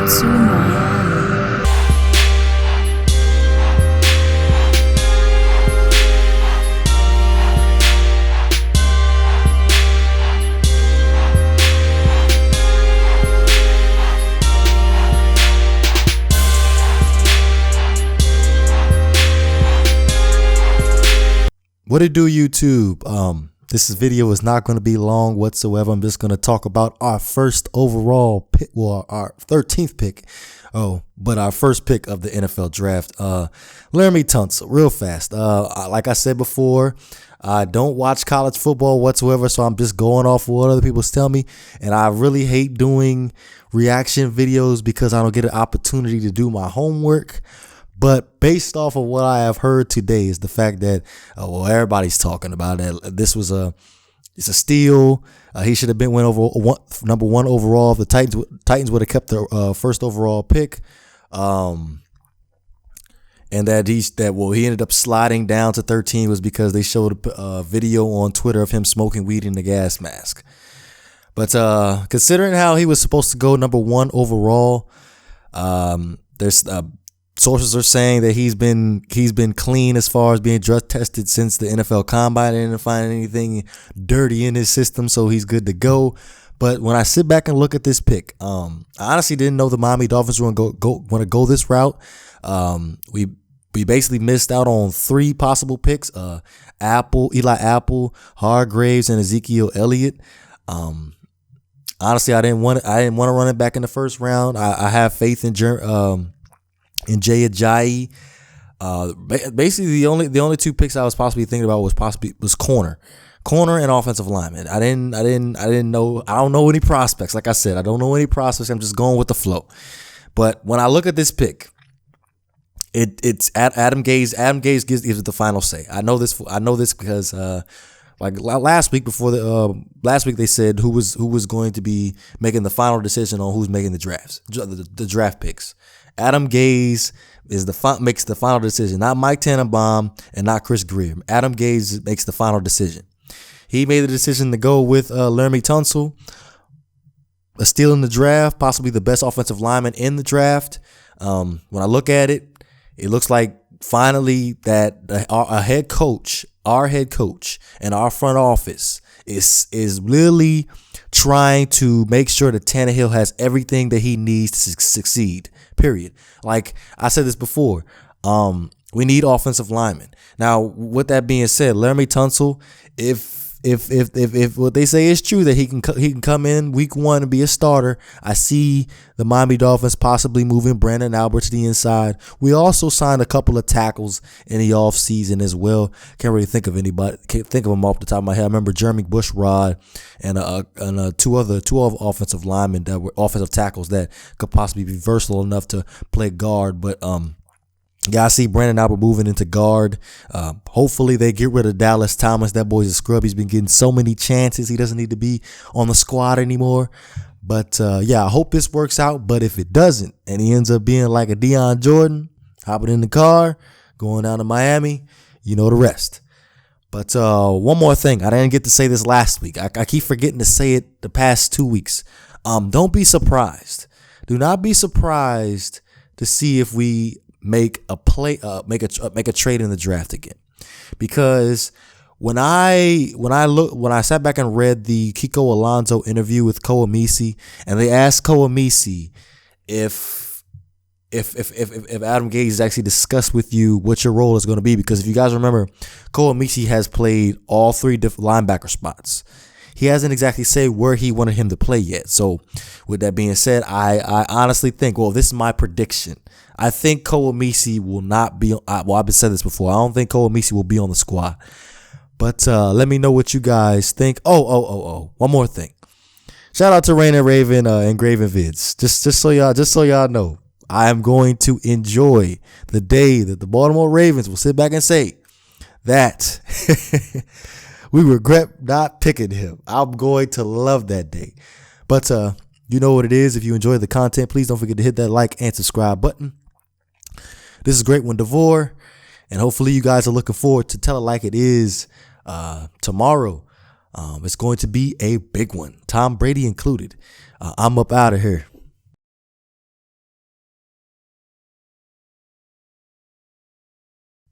to Miami. What it do, YouTube? This video is not going to be long whatsoever. I'm just going to talk about our first overall pick, well, our 13th pick. But our first pick of the NFL draft, Laremy Tunsil, real fast. Like I said before, I don't watch college football whatsoever, so I'm just going off of what other people tell me. And I really hate doing reaction videos because I don't get an opportunity to do my homework. But based off of what I have heard today is the fact that, everybody's talking about it. It's a steal. He should have been number one overall. If the Titans would have kept the first overall pick, and that he ended up sliding down to 13 was because they showed a video on Twitter of him smoking weed in the gas mask. But considering how he was supposed to go number one overall, there's sources are saying that he's been clean as far as being drug tested since the NFL Combine. They didn't find anything dirty in his system, so he's good to go. But when I sit back and look at this pick, I honestly didn't know the Miami Dolphins were want to go this route. We basically missed out on three possible picks: Eli Apple, Hargraves, and Ezekiel Elliott. Honestly, I didn't want to run it back in the first round. I have faith in Jay Ajayi. Basically the only two picks I was possibly thinking about was corner and offensive lineman. I didn't know. I don't know any prospects. Like I said, I don't know any prospects. I'm just going with the flow. But when I look at this pick, it's Adam Gase. Adam Gase gives it the final say. I know this because like last week they said who was going to be making the final decision on who's making the draft picks. Adam Gase makes the final decision, not Mike Tannenbaum and not Chris Greer. Adam Gase makes the final decision. He made the decision to go with Laremy Tunsil, a steal in the draft, possibly the best offensive lineman in the draft. When I look at it, it looks like finally that our head coach and our front office is really trying to make sure that Tannehill has everything that he needs to succeed. Period. Like I said this before, we need offensive linemen. Now, with that being said, Laremy Tunsil, if what they say is true that he can come in week one and be a starter, I see the Miami Dolphins possibly moving Brandon Albert to the inside. We also signed a couple of tackles in the offseason as well. Can't really think of anybody. Can't think of them off the top of my head. I remember Jeremy Bushrod and two other offensive linemen that were offensive tackles that could possibly be versatile enough to play guard. But I see Brandon Albert moving into guard. Hopefully they get rid of Dallas Thomas. That boy's a scrub. He's been getting so many chances. He doesn't need to be on the squad anymore. But I hope this works out. But if it doesn't, and he ends up being like a Deion Jordan, hopping in the car, going down to Miami, you know the rest. But one more thing. I didn't get to say this last week. I keep forgetting to say it the past 2 weeks. Don't be surprised. Do not be surprised to see if we make a trade in the draft again, because when I sat back and read the Kiko Alonso interview with Koa Misi, and they asked Koa Misi if Adam Gase actually discussed with you what your role is going to be, because if you guys remember, Koa Misi has played all three different linebacker spots. He hasn't exactly said where he wanted him to play yet. So with that being said, I honestly think, this is my prediction. I think Koa Misi will not be, I've said this before. I don't think Koa Misi will be on the squad. But let me know what you guys think. One more thing. Shout out to Rain and Raven and Graven Vids. Just so y'all know, I am going to enjoy the day that the Baltimore Ravens will sit back and say that we regret not picking him. I'm going to love that day. But you know what it is. If you enjoy the content, please don't forget to hit that like and subscribe button. This is Great One DeVore, and hopefully you guys are looking forward to Tell It Like It Is tomorrow. It's going to be a big one, Tom Brady included. I'm up out of here.